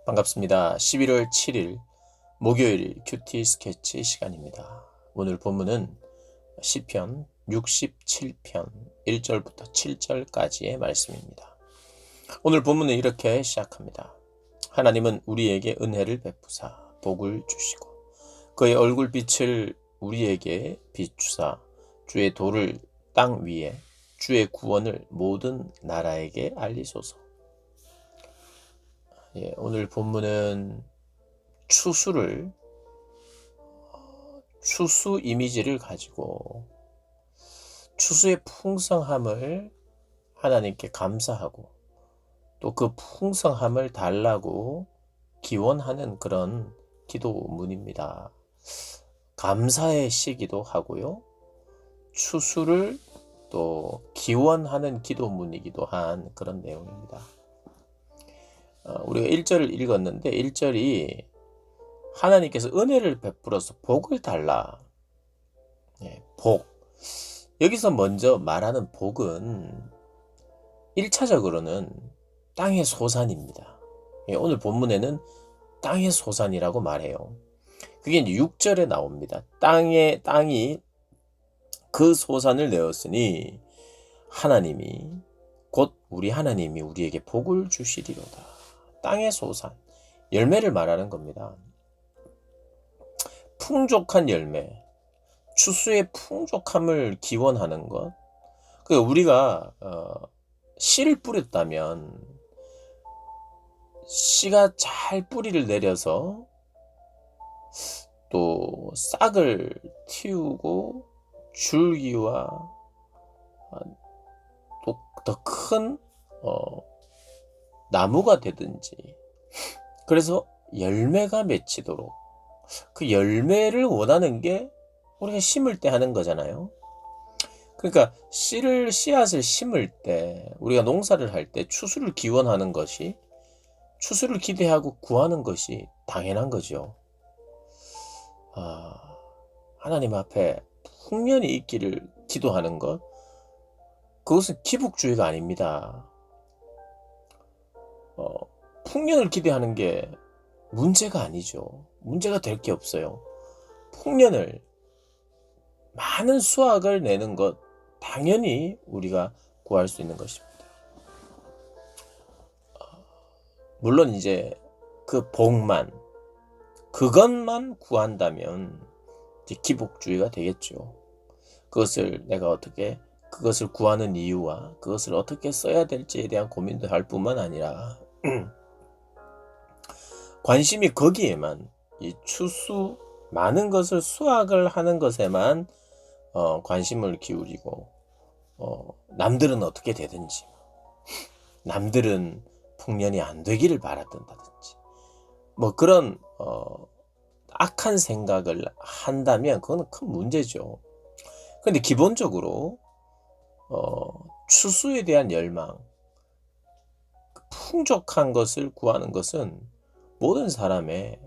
반갑습니다. 11월 7일 목요일 큐티 스케치 시간입니다. 오늘 본문은 시편 67편 1절부터 7절까지의 말씀입니다. 오늘 본문은 이렇게 시작합니다. 하나님은 우리에게 은혜를 베푸사 복을 주시고 그의 얼굴빛을 우리에게 비추사 주의 도를 땅 위에 주의 구원을 모든 나라에게 알리소서. 오늘 본문은 추수 이미지를 가지고 추수의 풍성함을 하나님께 감사하고 또 그 풍성함을 달라고 기원하는 그런 기도문입니다. 감사의 시기도 하고요. 추수를 또 기원하는 기도문이기도 한 그런 내용입니다. 우리가 1절을 읽었는데 1절이 하나님께서 은혜를 베풀어서 복을 달라. 복. 여기서 먼저 말하는 복은 1차적으로는 땅의 소산입니다. 오늘 본문에는 땅의 소산이라고 말해요. 그게 이제 6절에 나옵니다. 땅이 그 소산을 내었으니 하나님이 곧 우리 하나님이 우리에게 복을 주시리로다. 땅의 소산, 열매를 말하는 겁니다. 풍족한 열매, 추수의 풍족함을 기원하는 것. 우리가 씨를 뿌렸다면 씨가 잘 뿌리를 내려서 또 싹을 틔우고 줄기와 또 더 큰 나무가 되든지, 그래서 열매가 맺히도록 그 열매를 원하는 게 우리가 심을 때 하는 거잖아요. 그러니까 씨앗을 심을 때, 우리가 농사를 할 때 추수를 기원하는 것이, 추수를 기대하고 구하는 것이 당연한 거죠. 하나님 앞에 풍년이 있기를 기도하는 것, 그것은 기복주의가 아닙니다. 풍년을 기대하는 게 문제가 아니죠. 문제가 될 게 없어요. 풍년을, 많은 수확을 내는 것, 당연히 우리가 구할 수 있는 것입니다. 물론 이제 그 복만, 그것만 구한다면 이제 기복주의가 되겠죠. 그것을 구하는 이유와 그것을 어떻게 써야 될지에 대한 고민도 할 뿐만 아니라 관심이 거기에만, 이 많은 것을 수확을 하는 것에만 관심을 기울이고, 남들은 어떻게 되든지, 남들은 풍년이 안 되기를 바라든다든지, 그런 악한 생각을 한다면 그건 큰 문제죠. 그런데 기본적으로 추수에 대한 열망, 풍족한 것을 구하는 것은 모든 사람의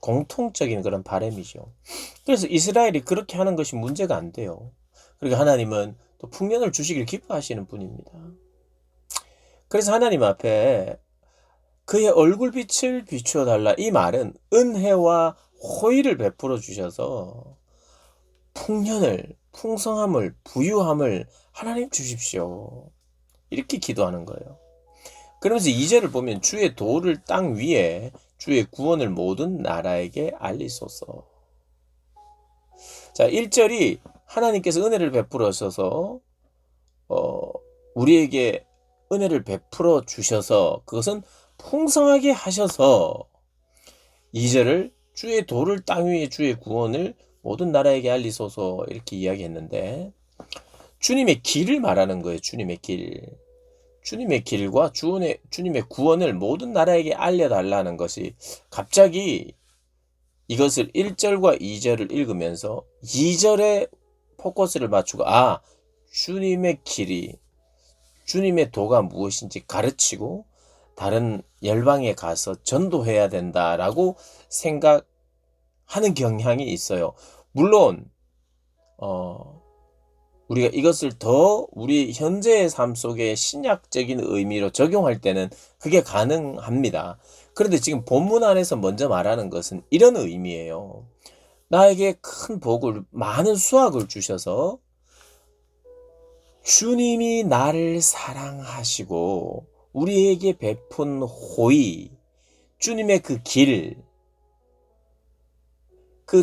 공통적인 그런 바람이죠. 그래서 이스라엘이 그렇게 하는 것이 문제가 안 돼요. 그리고 하나님은 또 풍년을 주시길 기뻐하시는 분입니다. 그래서 하나님 앞에 그의 얼굴빛을 비추어 달라, 이 말은 은혜와 호의를 베풀어 주셔서 풍년을, 풍성함을, 부유함을 하나님 주십시오, 이렇게 기도하는 거예요. 그러면서 2절을 보면 주의 도를 땅 위에 주의 구원을 모든 나라에게 알리소서. 자, 1절이 하나님께서 은혜를 베풀어셔서 우리에게 은혜를 베풀어 주셔서 그것은 풍성하게 하셔서, 2절을 주의 도를 땅 위에 주의 구원을 모든 나라에게 알리소서, 이렇게 이야기했는데 주님의 길을 말하는 거예요. 주님의 길과 주님의 구원을 모든 나라에게 알려달라는 것이, 갑자기 이것을 1절과 2절을 읽으면서 2절에 포커스를 맞추고, 주님의 길이, 주님의 도가 무엇인지 가르치고 다른 열방에 가서 전도해야 된다라고 생각하는 경향이 있어요. 물론 우리가 이것을 더 우리 현재의 삶 속에 신약적인 의미로 적용할 때는 그게 가능합니다. 그런데 지금 본문 안에서 먼저 말하는 것은 이런 의미예요. 나에게 큰 복을, 많은 수확을 주셔서 주님이 나를 사랑하시고 우리에게 베푼 호의, 주님의 그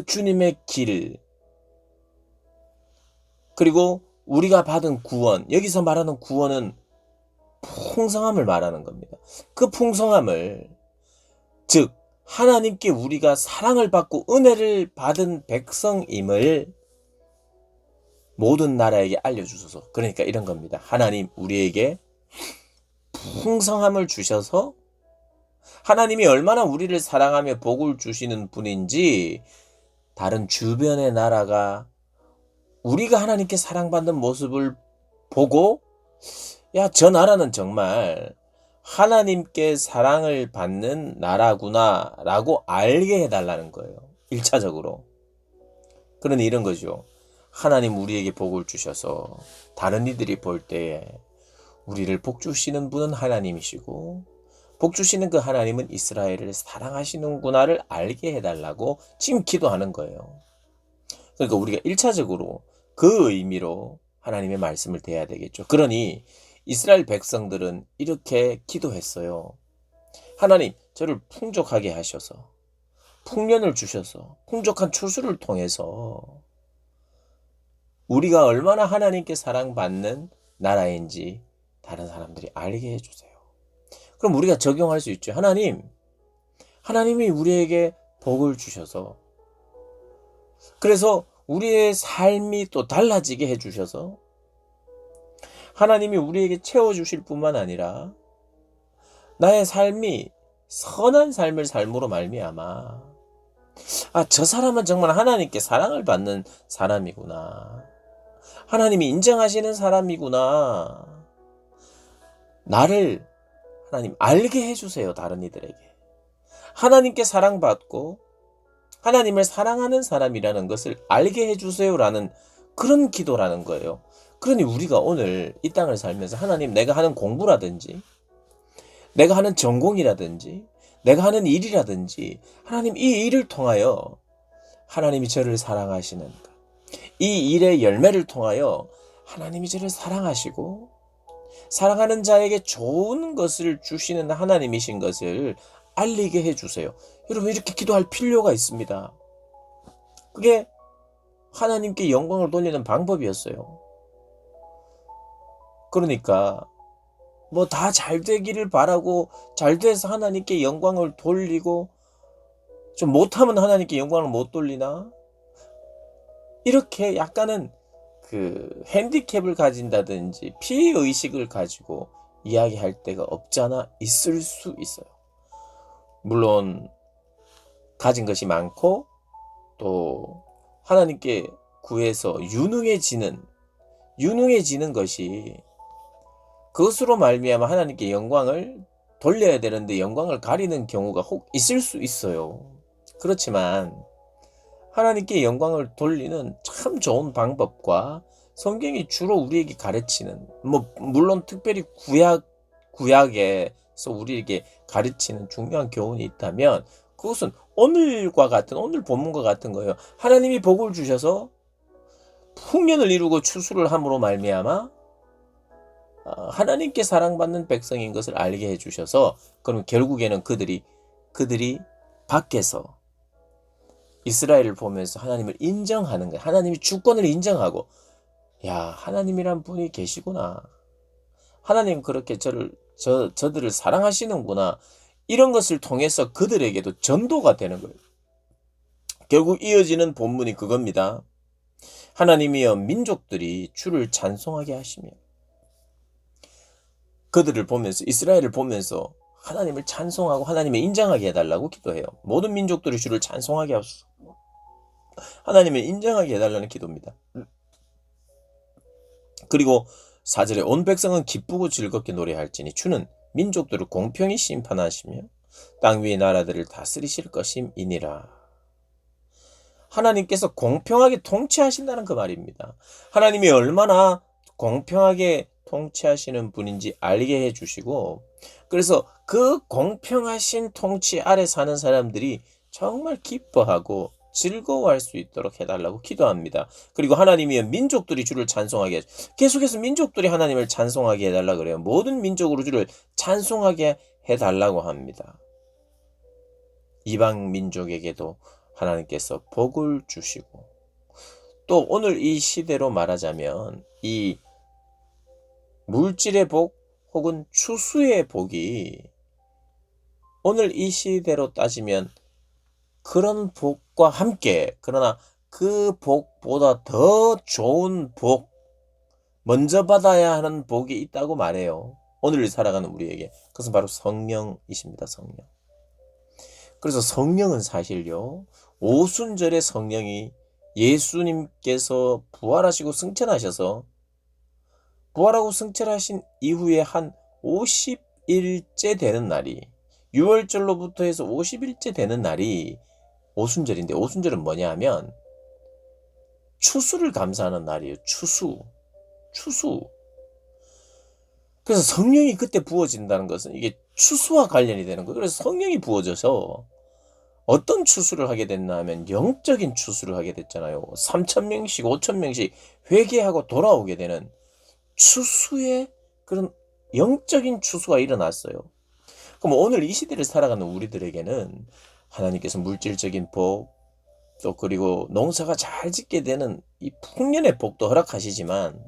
주님의 길, 그리고 우리가 받은 구원, 여기서 말하는 구원은 풍성함을 말하는 겁니다. 그 풍성함을, 즉 하나님께 우리가 사랑을 받고 은혜를 받은 백성임을 모든 나라에게 알려주소서. 그러니까 이런 겁니다. 하나님 우리에게 풍성함을 주셔서 하나님이 얼마나 우리를 사랑하며 복을 주시는 분인지 다른 주변의 나라가 우리가 하나님께 사랑받는 모습을 보고, 야, 저 나라는 정말 하나님께 사랑을 받는 나라구나 라고 알게 해달라는 거예요. 1차적으로. 그러니 이런 거죠. 하나님 우리에게 복을 주셔서 다른 이들이 볼 때에 우리를 복 주시는 분은 하나님이시고 복 주시는 그 하나님은 이스라엘을 사랑하시는구나를 알게 해달라고 지금 기도하는 거예요. 그러니까 우리가 1차적으로 그 의미로 하나님의 말씀을 대해야 되겠죠. 그러니 이스라엘 백성들은 이렇게 기도했어요. 하나님, 저를 풍족하게 하셔서, 풍년을 주셔서, 풍족한 추수를 통해서 우리가 얼마나 하나님께 사랑받는 나라인지 다른 사람들이 알게 해주세요. 그럼 우리가 적용할 수 있죠. 하나님이 우리에게 복을 주셔서, 그래서 우리의 삶이 또 달라지게 해주셔서 하나님이 우리에게 채워주실 뿐만 아니라 나의 삶이 선한 삶을 삶으로 말미암아, 저 사람은 정말 하나님께 사랑을 받는 사람이구나, 하나님이 인정하시는 사람이구나, 나를 하나님 알게 해주세요. 다른 이들에게 하나님께 사랑받고 하나님을 사랑하는 사람이라는 것을 알게 해주세요라는 그런 기도라는 거예요. 그러니 우리가 오늘 이 땅을 살면서 하나님, 내가 하는 공부라든지 내가 하는 전공이라든지 내가 하는 일이라든지 하나님, 이 일을 통하여 하나님이 저를 사랑하시는 것, 이 일의 열매를 통하여 하나님이 저를 사랑하시고 사랑하는 자에게 좋은 것을 주시는 하나님이신 것을 알리게 해주세요. 여러분, 이렇게 기도할 필요가 있습니다. 그게 하나님께 영광을 돌리는 방법이었어요. 그러니까 뭐 다 잘 되기를 바라고 잘 돼서 하나님께 영광을 돌리고, 좀 못하면 하나님께 영광을 못 돌리나, 이렇게 약간은 그 핸디캡을 가진다든지 피해의식을 가지고 이야기할 때가 없잖아 있을 수 있어요. 물론 가진 것이 많고 또 하나님께 구해서 유능해지는 것이, 그것으로 말미암아 하나님께 영광을 돌려야 되는데 영광을 가리는 경우가 혹 있을 수 있어요. 그렇지만 하나님께 영광을 돌리는 참 좋은 방법과 성경이 주로 우리에게 가르치는, 물론 특별히 구약에서 우리에게 가르치는 중요한 교훈이 있다면 그것은 오늘 본문과 같은 거예요. 하나님이 복을 주셔서 풍년을 이루고 추수를 함으로 말미암아 하나님께 사랑받는 백성인 것을 알게 해주셔서, 그럼 결국에는 그들이 밖에서 이스라엘을 보면서 하나님을 인정하는 거예요. 하나님이 주권을 인정하고, 야, 하나님이란 분이 계시구나, 하나님 그렇게 저들을 사랑하시는구나, 이런 것을 통해서 그들에게도 전도가 되는 거예요. 결국 이어지는 본문이 그겁니다. 하나님이여 민족들이 주를 찬송하게 하시며, 그들을 보면서, 이스라엘을 보면서 하나님을 찬송하고 하나님을 인정하게 해달라고 기도해요. 모든 민족들이 주를 찬송하게 하소서. 하나님을 인정하게 해달라는 기도입니다. 그리고 4절에 온 백성은 기쁘고 즐겁게 노래할지니 주는 민족들을 공평히 심판하시며 땅 위의 나라들을 다스리실 것임이니라. 하나님께서 공평하게 통치하신다는 그 말입니다. 하나님이 얼마나 공평하게 통치하시는 분인지 알게 해주시고, 그래서 그 공평하신 통치 아래 사는 사람들이 정말 기뻐하고 즐거워할 수 있도록 해달라고 기도합니다. 그리고 하나님이 민족들이 주를 찬송하게, 계속해서 민족들이 하나님을 찬송하게 해달라 그래요. 모든 민족으로 주를 찬송하게 해달라고 합니다. 이방 민족에게도 하나님께서 복을 주시고, 또 오늘 이 시대로 말하자면 이 물질의 복 혹은 추수의 복이 오늘 이 시대로 따지면 그런 복과 함께, 그러나 그 복보다 더 좋은 복, 먼저 받아야 하는 복이 있다고 말해요. 오늘 살아가는 우리에게. 그것은 바로 성령이십니다. 성령. 그래서 성령은 사실요, 오순절의 성령이 예수님께서 부활하시고 승천하셔서, 부활하고 승천하신 이후에 한 50일째 되는 날이, 6월절로부터 해서 50일째 되는 날이 오순절인데, 오순절은 뭐냐 하면 추수를 감사하는 날이에요. 추수. 그래서 성령이 그때 부어진다는 것은 이게 추수와 관련이 되는 거예요. 그래서 성령이 부어져서 어떤 추수를 하게 됐나 하면 영적인 추수를 하게 됐잖아요. 3,000명씩 5,000명씩 회개하고 돌아오게 되는 추수의 그런 영적인 추수가 일어났어요. 그럼 오늘 이 시대를 살아가는 우리들에게는 하나님께서 물질적인 복, 또 그리고 농사가 잘 짓게 되는 이 풍년의 복도 허락하시지만,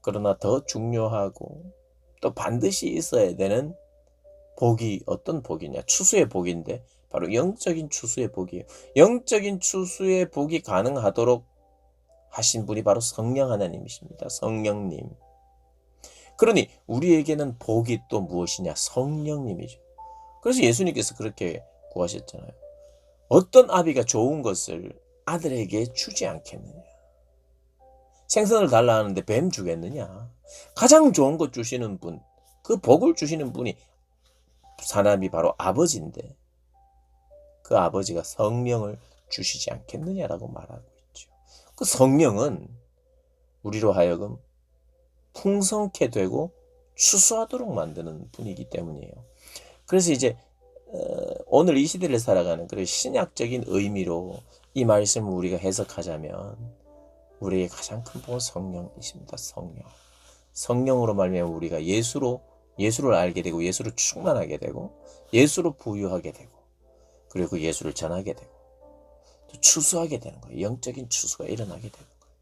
그러나 더 중요하고 또 반드시 있어야 되는 복이 어떤 복이냐? 추수의 복인데 바로 영적인 추수의 복이에요. 영적인 추수의 복이 가능하도록 하신 분이 바로 성령 하나님이십니다. 성령님. 그러니 우리에게는 복이 또 무엇이냐? 성령님이죠. 그래서 예수님께서 그렇게 구하셨잖아요. 어떤 아비가 좋은 것을 아들에게 주지 않겠느냐? 생선을 달라 하는데 뱀 주겠느냐? 가장 좋은 것 주시는 분, 그 복을 주시는 분이 사람이 바로 아버지인데, 그 아버지가 성령을 주시지 않겠느냐라고 말하고 있죠. 그 성령은 우리로 하여금 풍성케 되고 추수하도록 만드는 분이기 때문이에요. 그래서 이제 오늘 이 시대를 살아가는 그런 신약적인 의미로 이 말씀을 우리가 해석하자면, 우리의 가장 큰 복은 성령이십니다. 성령. 성령으로 말미암아 우리가 예수를 알게 되고, 예수를 충만하게 되고, 예수로 부유하게 되고, 그리고 그 예수를 전하게 되고, 또 추수하게 되는 거예요. 영적인 추수가 일어나게 되는 거예요.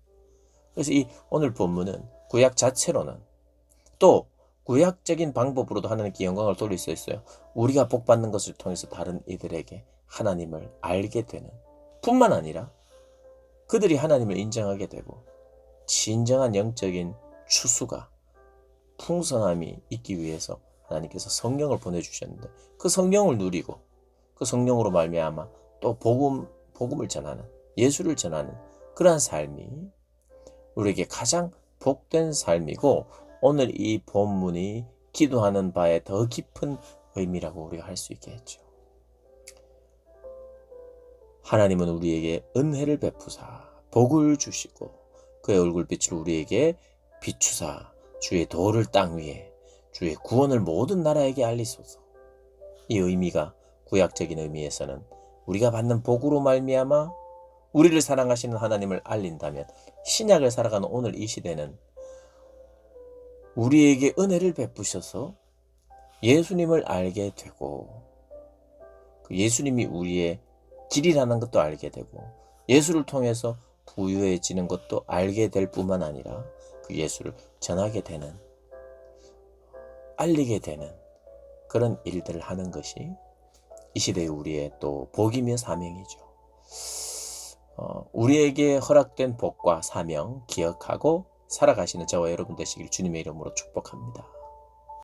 그래서 이 오늘 본문은 구약 자체로는, 또 구약적인 방법으로도 하나님께 영광을 돌릴 수 있어요. 우리가 복받는 것을 통해서 다른 이들에게 하나님을 알게 되는 뿐만 아니라 그들이 하나님을 인정하게 되고 진정한 영적인 추수가, 풍성함이 있기 위해서 하나님께서 성령을 보내주셨는데, 그 성령을 누리고 그 성령으로 말미암아 또 복음을 전하는, 예수를 전하는 그러한 삶이 우리에게 가장 복된 삶이고, 오늘 이 본문이 기도하는 바에 더 깊은 의미라고 우리가 할 수 있게 했죠. 하나님은 우리에게 은혜를 베푸사 복을 주시고 그의 얼굴빛을 우리에게 비추사 주의 도를 땅 위에, 주의 구원을 모든 나라에게 알리소서. 이 의미가 구약적인 의미에서는 우리가 받는 복으로 말미암아 우리를 사랑하시는 하나님을 알린다면, 신약을 살아가는 오늘 이 시대는 우리에게 은혜를 베푸셔서 예수님을 알게 되고, 그 예수님이 우리의 길이라는 것도 알게 되고, 예수를 통해서 부유해지는 것도 알게 될 뿐만 아니라 그 예수를 전하게 되는, 알리게 되는 그런 일들을 하는 것이 이 시대의 우리의 또 복이며 사명이죠. 우리에게 허락된 복과 사명 기억하고 살아가시는 저와 여러분 되시길 주님의 이름으로 축복합니다.